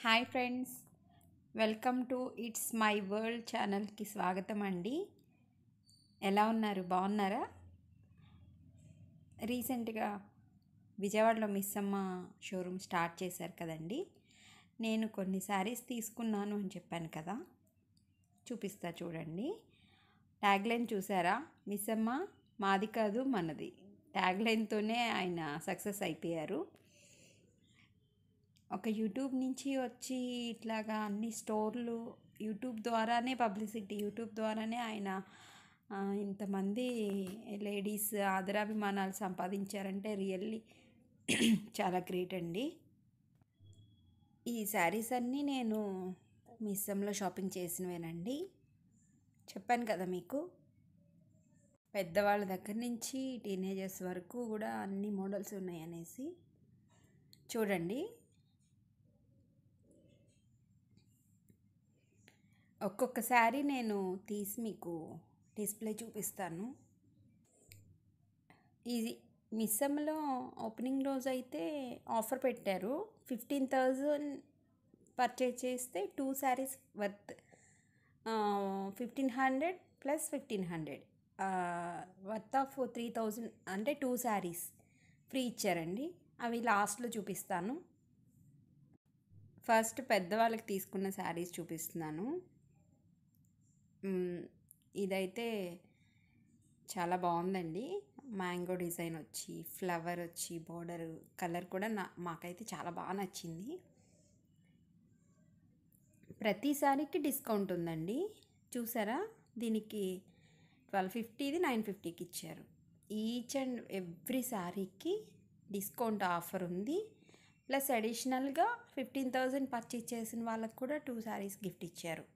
Hi friends, welcome to it's my world ఛానల్కి స్వాగతం అండి. ఎలా ఉన్నారు? బాగున్నారా? రీసెంట్గా విజయవాడలో మిస్ అమ్మ షోరూమ్ స్టార్ట్ చేశారు కదండి. నేను కొన్ని శారీస్ తీసుకున్నాను అని చెప్పాను కదా, చూపిస్తా చూడండి. ట్యాగ్లైన్ చూసారా? మిస్ అమ్మ మాది కాదు మనది. ట్యాగ్లైన్తోనే ఆయన సక్సెస్ అయిపోయారు. ఒక యూట్యూబ్ నుంచి వచ్చి ఇట్లాగా అన్ని స్టోర్లు యూట్యూబ్ ద్వారానే పబ్లిసిటీ, యూట్యూబ్ ద్వారానే ఆయన ఇంతమంది లేడీస్ ఆదరాభిమానాలు సంపాదించారంటే రియల్లీ చాలా గ్రేట్ అండి. ఈ శారీస్ అన్నీ నేను మిస్సంలో షాపింగ్ చేసినవేనండి. చెప్పాను కదా మీకు, పెద్దవాళ్ళ దగ్గర నుంచి టీనేజర్స్ వరకు కూడా అన్ని మోడల్స్ ఉన్నాయి అనేసి. చూడండి, ఒక్కొక్క శారీ నేను తీసి మీకు డిస్ప్లే చూపిస్తాను. ఇది మిస్సమ్లో ఓపెనింగ్ రోజు అయితే ఆఫర్ పెట్టారు. 15,000 పర్చేజ్ చేస్తే 2 saris worth 1,500 plus 1,500 worth of 3,000 అంటే 2 శారీస్ ఫ్రీ ఇచ్చారండి. అవి లాస్ట్లో చూపిస్తాను. ఫస్ట్ పెద్దవాళ్ళకి తీసుకున్న శారీస్ చూపిస్తున్నాను. ఇదైతే చాలా బాగుందండి. మ్యాంగో డిజైన్ వచ్చి, ఫ్లవర్ వచ్చి, బార్డర్ కలర్ కూడా మాకైతే చాలా బాగా నచ్చింది. ప్రతి శారీకి డిస్కౌంట్ ఉందండి. చూసారా? దీనికి 1250ది 950కి ఇచ్చారు. ఈచ్ అండ్ ఎవ్రీ శారీకి డిస్కౌంట్ ఆఫర్ ఉంది. ప్లస్ అడిషనల్గా 15,000 పర్చేజ్ చేసిన వాళ్ళకు కూడా 2 శారీస్ గిఫ్ట్ ఇచ్చారు.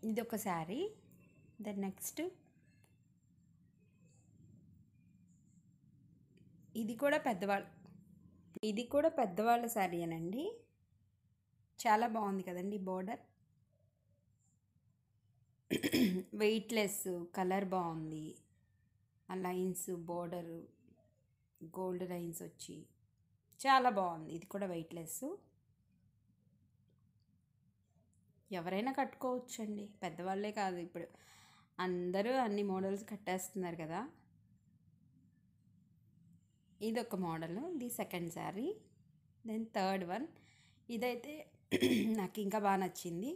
ఇది ఒక శారీ. దెన్ నెక్స్ట్ ఇది కూడా పెద్దవాళ్ళ శారీ అనండి. చాలా బాగుంది కదండి. బోర్డర్ వెయిట్లెస్, కలర్ బాగుంది. ఆ లైన్స్, బోర్డర్ గోల్డ్ లైన్స్ వచ్చి చాలా బాగుంది. ఇది కూడా వెయిట్లెస్, ఎవరైనా కట్టుకోవచ్చండి. పెద్దవాళ్ళే కాదు, ఇప్పుడు అందరూ అన్ని మోడల్స్ కట్టేస్తున్నారు కదా. ఇది ఒక మోడల్, ఇది second sari. Then third one, ఇదైతే నాకు ఇంకా బాగా నచ్చింది.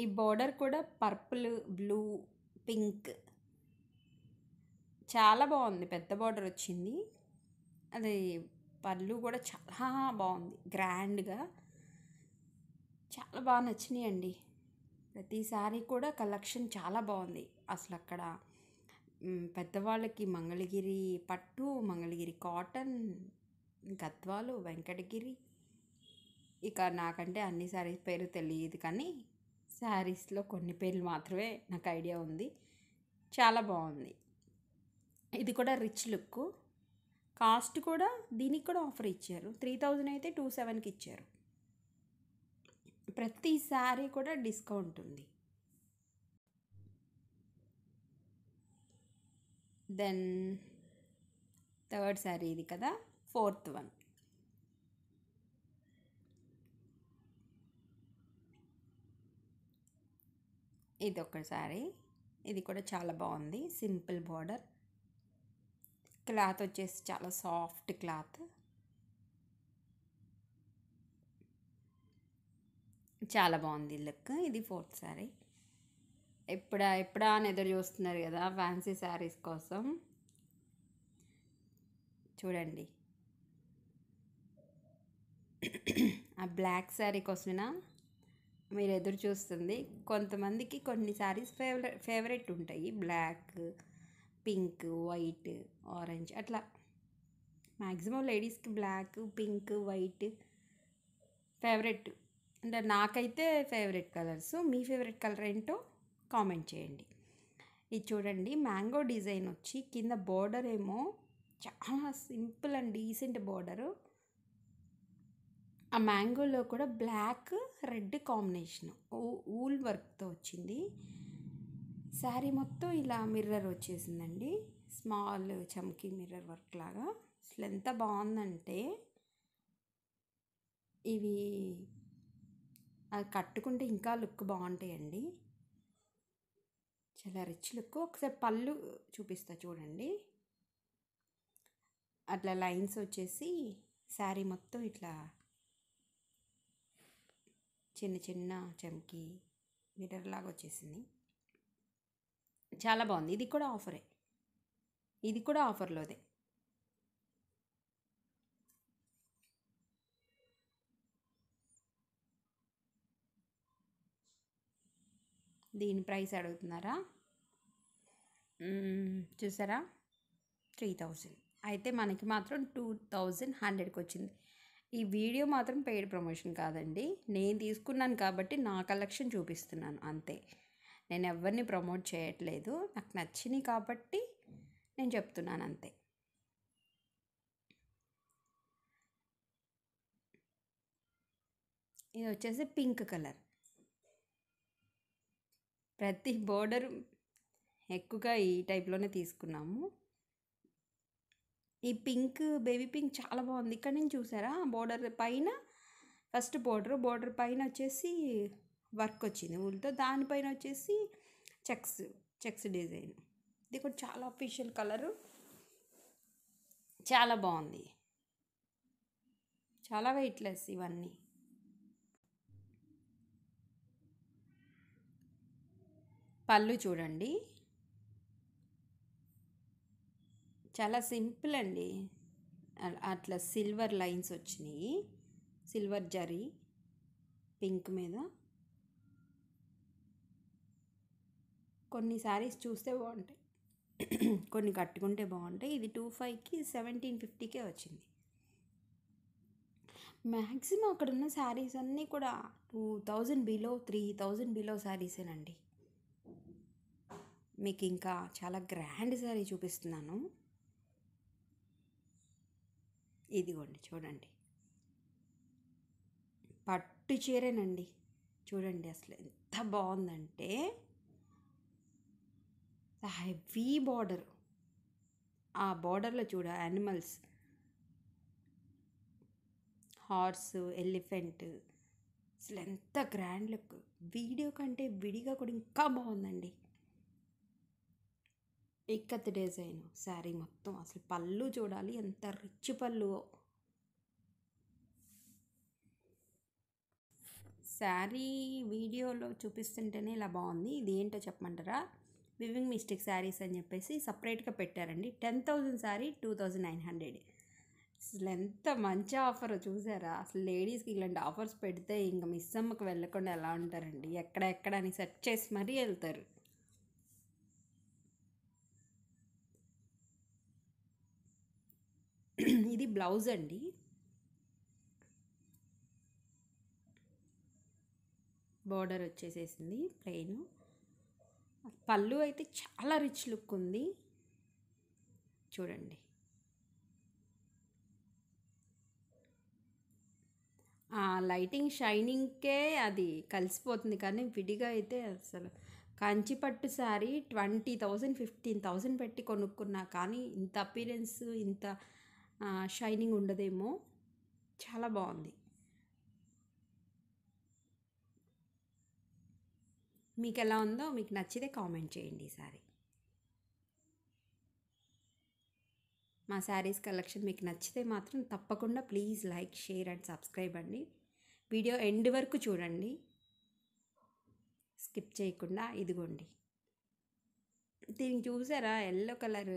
ఈ బోర్డర్ కూడా పర్పుల్, బ్లూ, పింక్ చాలా బాగుంది. పెద్ద బోర్డర్ వచ్చింది. అది పళ్ళు కూడా చాలా బాగుంది, గ్రాండ్గా చాలా బాగా నచ్చినాయండి. ప్రతిసారి కూడా కలెక్షన్ చాలా బాగుంది. అసలు అక్కడ పెద్దవాళ్ళకి మంగళగిరి పట్టు, మంగళగిరి కాటన్, గద్వాలు, వెంకటగిరి, ఇక నాకంటే అన్ని శారీస్ పేరు తెలియదు, కానీ శారీస్లో కొన్ని పేర్లు మాత్రమే నాకు ఐడియా ఉంది. చాలా బాగుంది. ఇది కూడా రిచ్ లుక్. కాస్ట్ కూడా దీనికి కూడా ఆఫర్ ఇచ్చారు. 3,000 అయితే 2,700కి ఇచ్చారు. ప్రతి శారీ కూడా డిస్కౌంట్ ఉంది. దెన్ థర్డ్ శారీ ఇది కదా, ఫోర్త్ వన్. ఇది ఒక శారీ. ఇది కూడా చాలా బాగుంది. సింపుల్ బార్డర్, క్లాత్ వచ్చేసి చాలా సాఫ్ట్ క్లాత్, చాలా బాగుంది లుక్. ఇది ఫోర్త్ శారీ. ఎప్పుడా అని ఎదురు చూస్తున్నారు కదా ఫ్యాన్సీ శారీస్ కోసం. చూడండి, ఆ బ్లాక్ శారీ కోసమేనా మీరు ఎదురు చూస్తుంది? కొంతమందికి కొన్ని శారీస్ ఫేవరెట్ ఉంటాయి. బ్లాక్, పింక్, వైట్, ఆరెంజ్, అట్లా మ్యాక్సిమం లేడీస్కి బ్లాక్, పింక్, వైట్ ఫేవరెట్. అంటే నాకైతే ఫేవరెట్ కలర్స్. మీ ఫేవరెట్ కలర్ ఏంటో కామెంట్ చేయండి. ఇది చూడండి, మ్యాంగో డిజైన్ వచ్చి కింద బోర్డర్ ఏమో చాలా సింపుల్ అండ్ డీసెంట్ బోర్డరు. ఆ మ్యాంగోలో కూడా బ్లాక్, రెడ్ కాంబినేషన్ ఊల్ వర్క్తో వచ్చింది. శారీ మొత్తం ఇలా మిర్రర్ వచ్చేసిందండి, స్మాల్ చమ్కీ మిర్రర్ వర్క్ లాగా. అసలు ఎంత బాగుందంటే ఇవి అది కట్టుకుంటే ఇంకా లుక్ బాగుంటాయండి. చాలా రిచ్ లుక్. ఒకసారి పళ్ళు చూపిస్తా చూడండి. అట్లా లైన్స్ వచ్చేసి శారీ మొత్తం ఇట్లా చిన్న చిన్న చమ్కీ మిర్రర్ లాగా వచ్చేసింది. చాలా బాగుంది. ఇది కూడా ఆఫరే, ఇది కూడా ఆఫర్లోదే. దీని ప్రైస్ అడుగుతున్నారా? చూసారా, 3000. అయితే మనకి మాత్రం 2100కి వచ్చింది. ఈ వీడియో మాత్రం పెయిడ్ ప్రమోషన్ కాదండి, నేను తీసుకున్నాను కాబట్టి నా కలెక్షన్ చూపిస్తున్నాను అంతే. నేను ఎవరిని ప్రమోట్ చేయట్లేదు, నాకు నచ్చినాయి కాబట్టి నేను చెప్తున్నాను అంతే. ఇది వచ్చేసి పింక్ కలర్. ప్రతి బోర్డర్ ఎక్కువగా ఈ టైప్లోనే తీసుకున్నాము. ఈ పింక్, బేబీ పింక్ చాలా బాగుంది. ఇక్కడ నుంచి చూసారా, బోర్డర్ పైన ఫస్ట్ బోర్డర్ పైన వచ్చేసి వర్క్ వచ్చింది ఊళ్ళతో, దానిపైన వచ్చేసి చెక్స్ డిజైన్. ఇది కూడా చాలా అఫీషియల్ కలరు, చాలా బాగుంది. చాలా వెయిట్లెస్ ఇవన్నీ. పళ్ళు చూడండి, చాలా సింపుల్ అండి. అట్లా సిల్వర్ లైన్స్ వచ్చినాయి, సిల్వర్ జరీ పింక్ మీద. కొన్ని శారీస్ చూస్తే బాగుంటాయి, కొన్ని కట్టుకుంటే బాగుంటాయి. ఇది 25కి 1750కే వచ్చింది. మ్యాక్సిమం అక్కడ ఉన్న శారీస్ అన్నీ కూడా 2000 బిలో, 3000 బిలో శారీసేనండి. మీకు ఇంకా చాలా గ్రాండ్ శారీ చూపిస్తున్నాను. ఇదిగోండి చూడండి, పట్టు చీరేనండి. చూడండి అసలు ఎంత బాగుందంటే, హెవీ బార్డర్, ఆ బార్డర్లో చూడ యానిమల్స్, హార్స్, ఎలిఫెంట్, అసలు ఎంత గ్రాండ్ లుక్. వీడియో కంటే విడిగా కూడా ఇంకా బాగుందండి. ఇక్కత్ డిజైన్ శారీ మొత్తం. అసలు పళ్ళు చూడాలి, ఎంత రిచ్ పళ్ళు. శారీ వీడియోలో చూపిస్తుంటేనే ఇలా బాగుంది. ఇది ఏంటో చెప్పమంటారా? వివింగ్ మిస్టేక్ శారీస్ అని చెప్పేసి సపరేట్గా పెట్టారండి. 10,000 శారీ 2900. అసలు ఎంత మంచి ఆఫర్ చూసారా? అసలు లేడీస్కి ఇలాంటి ఆఫర్స్ పెడితే ఇంకా మిస్ అమ్మకి వెళ్ళకుండా ఎలా ఉంటారండి, ఎక్కడ అని సెర్చ్ చేసి మరీ వెళ్తారు. ఇది బ్లౌజ్ అండి. బార్డర్ వచ్చేసేసింది ప్లెయిన్. పళ్ళు అయితే చాలా రిచ్ లుక్ ఉంది చూడండి. లైటింగ్ షైనింగ్కే అది కలిసిపోతుంది, కానీ విడిగా అయితే అసలు కంచిపట్టు శారీ 20,000 15,000 పెట్టి కొనుక్కున్నా కానీ ఇంత అపీరెన్స్, ఇంత షైనింగ్ ఉండదేమో. చాలా బాగుంది. మీకు ఎలా ఉందో, మీకు నచ్చితే కామెంట్ చేయండి. ఈసారి మా శారీస్ కలెక్షన్ మీకు నచ్చితే మాత్రం తప్పకుండా please like, share and subscribe అండి. వీడియో ఎండ్ వరకు చూడండి, స్కిప్ చేయకుండా. ఇదిగోండి, దీనికి చూసారా ఎల్లో కలర్,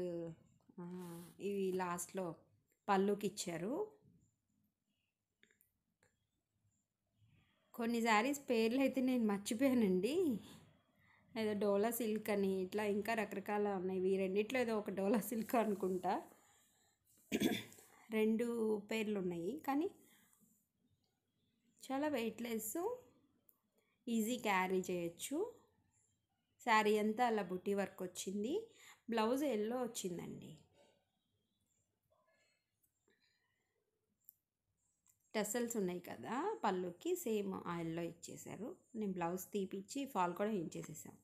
ఇవి లాస్ట్లో పళ్ళుకి ఇచ్చారు. కొన్ని శారీస్ పేర్లు అయితే నేను మర్చిపోయానండి. ఏదో డోలా సిల్క్ అని, ఇట్లా ఇంకా రకరకాల ఉన్నాయి. ఇవి రెండిట్లో ఏదో ఒక డోలా సిల్క్ అనుకుంటా. 2 పేర్లు ఉన్నాయి, కానీ చాలా వెయిట్లెస్, ఈజీ క్యారీ చేయొచ్చు. శారీ అంతా అలా బుట్టి వర్క్ వచ్చింది. బ్లౌజ్ ఎల్లో వచ్చిందండి. టెసల్స్ ఉన్నాయి కదా పళ్ళుకి, సేమ్ ఆ ఎల్లో ఇచ్చేసారు. నేను బ్లౌజ్ తీపిచ్చి ఫాల్ కూడా వేయించేసేసాను.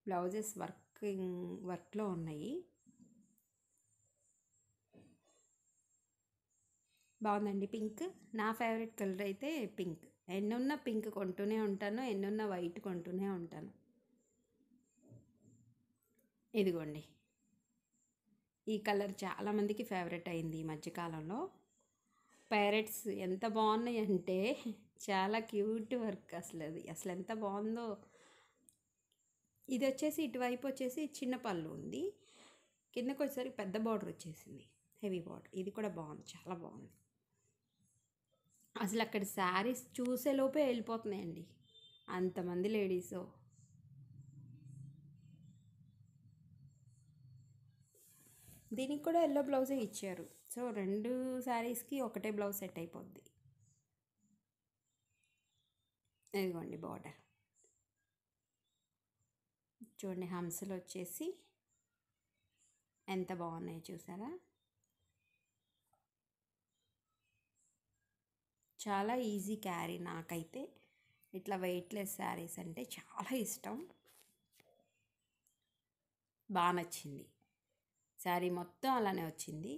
బ్లౌజెస్ వర్క్లో ఉన్నాయి. బాగుందండి పింక్. నా ఫేవరెట్ కలర్ అయితే పింక్. ఎన్నున్న పింక్ కొంటూనే ఉంటాను, ఎన్నున్న వైట్ కొంటూనే ఉంటాను. ఇదిగోండి, ఈ కలర్ చాలామందికి ఫేవరెట్ అయింది ఈ మధ్యకాలంలో. ప్యారెట్స్ ఎంత బాగున్నాయి అంటే చాలా క్యూట్ వర్క్. అసలు ఎంత బాగుందో. ఇది వచ్చేసి ఇటువైపు వచ్చేసి చిన్న పళ్ళు ఉంది, కిందకు వచ్చేసరికి పెద్ద బార్డర్ వచ్చేసింది, హెవీ బార్డర్. ఇది కూడా బాగుంది, చాలా బాగుంది. అసలు అక్కడ శారీస్ చూసే లోపే వెళ్ళిపోతున్నాయండి, అంతమంది లేడీస్. దీనికి కూడా ఎల్లో బ్లౌజే ఇచ్చారు, సో 2 శారీస్కి ఒకటే బ్లౌజ్ సెట్ అయిపోద్ది. ఇదిగోండి బార్డర్ చూడండి, హంసలు వచ్చేసి ఎంత బాగున్నాయో చూసారా. చాలా ఈజీ క్యారీ. నాకైతే ఇట్లా వెయిట్లెస్ శారీస్ అంటే చాలా ఇష్టం. బాగా నచ్చింది. శారీ మొత్తం అలానే వచ్చింది.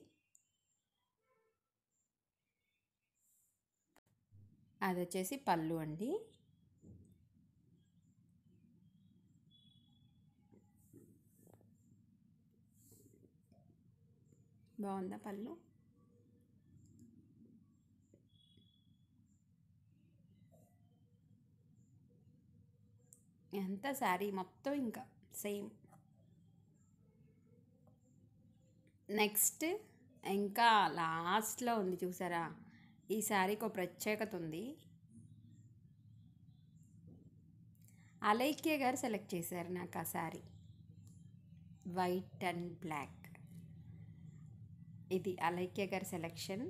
అది వచ్చేసి పళ్ళు అండి. బాగుందా పళ్ళు? ఎంత శారీ మొత్తం ఇంకా సేమ్. నెక్స్ట్ ఇంకా లాస్ట్లో ఉంది చూసారా, ఈ శారీకి ఒక ప్రత్యేకత ఉంది. అలైక్య గారు సెలెక్ట్ చేశారు నాకు ఆ శారీ, వైట్ అండ్ బ్లాక్. ఇది అలైక్య గారి సెలెక్షన్,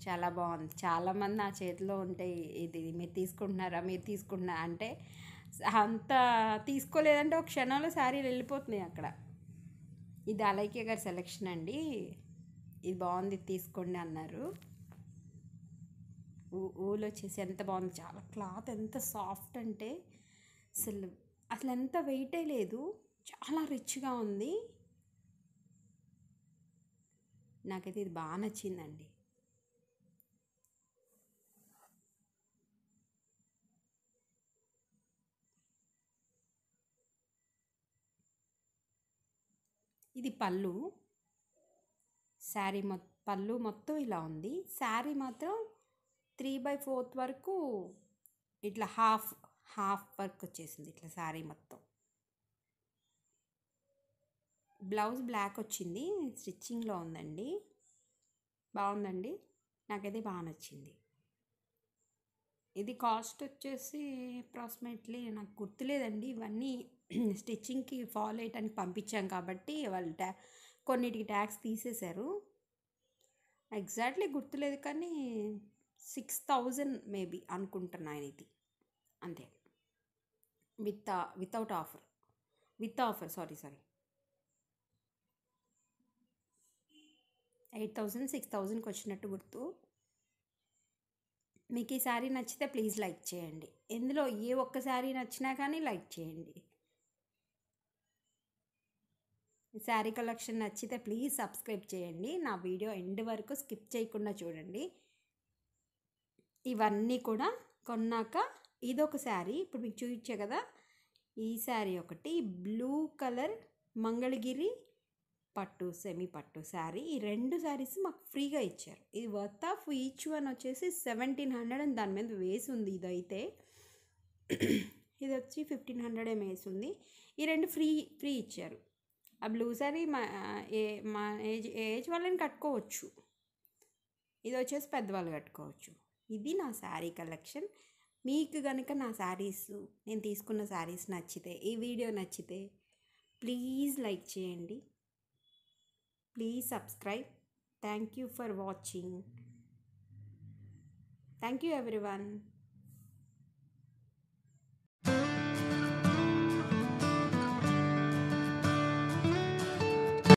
చాలా బాగుంది. చాలామంది నా చేతిలో ఉంటాయి, ఇది మీరు తీసుకుంటున్నారా అంటే అంత తీసుకోలేదంటే ఒక క్షణంలో శారీలు వెళ్ళిపోతున్నాయి అక్కడ. ఇది అలైక్య గారి సెలెక్షన్ అండి, ఇది బాగుంది తీసుకోండి అన్నారు. ఊలు వచ్చేసి ఎంత బాగుంది, చాలా క్లాత్ ఎంత సాఫ్ట్ అంటే అసలు అసలు ఎంత వెయిటే లేదు, చాలా రిచ్గా ఉంది. నాకైతే ఇది బాగా నచ్చిందండి. ఇది పళ్ళు. శారీ పళ్ళు మొత్తం ఇలా ఉంది. శారీ మాత్రం 3/4 వరకు ఇట్లా హాఫ్ వర్క్ వచ్చేసింది ఇట్లా శారీ మొత్తం. బ్లౌజ్ బ్లాక్ వచ్చింది, స్టిచ్చింగ్లో ఉందండి. బాగుందండి, నాకైతే బాగా నచ్చింది. ఇది కాస్ట్ వచ్చేసి అప్రాక్సిమేట్లీ నాకు గుర్తులేదండి, ఇవన్నీ స్టిచ్చింగ్కి ఫాలో అయ్యటానికి పంపించాం కాబట్టి వాళ్ళు కొన్నిటికి ట్యాక్స్ తీసేశారు. ఎగ్జాక్ట్లీ గుర్తులేదు కానీ 6,000 మేబీ అనుకుంటున్నాను ఇది, అంతే. Without offer, with offer, sorry 8,000 6,000కి వచ్చినట్టు గుర్తు. మీకు ఈ శారీ నచ్చితే ప్లీజ్ లైక్ చేయండి. ఇందులో ఏ ఒక్క శారీ నచ్చినా కానీ లైక్ చేయండి. శారీ కలెక్షన్ నచ్చితే ప్లీజ్ సబ్స్క్రైబ్ చేయండి. నా వీడియో ఎండ్ వరకు స్కిప్ చేయకుండా చూడండి. ఇవన్నీ కూడా కొన్నాక ఇదొక శారీ ఇప్పుడు మీకు చూపించే కదా, ఈ శారీ ఒకటి బ్లూ కలర్ మంగళగిరి పట్టు సెమీ పట్టు శారీ. ఈ 2 శారీస్ మాకు ఫ్రీగా ఇచ్చారు. ఇది వర్త్ ఆఫ్ ఈచ్ వన్ వచ్చేసి 1,700 అని దాని మీద వేసి ఉంది. ఇదైతే ఇది వచ్చి 1,500 వేసి ఉంది. ఈ 2 ఫ్రీ ఇచ్చారు. ఆ బ్లూ శారీ మా ఏజ్ వాళ్ళని కట్టుకోవచ్చు, ఇది వచ్చేసి పెద్దవాళ్ళు కట్టుకోవచ్చు. ఇది నా శారీ కలెక్షన్. మీకు కనుక నా శారీస్, నేను తీసుకున్న శారీస్ నచ్చితే, ఈ వీడియో నచ్చితే ప్లీజ్ లైక్ చేయండి, please subscribe. Thank you for watching. Thank you everyone.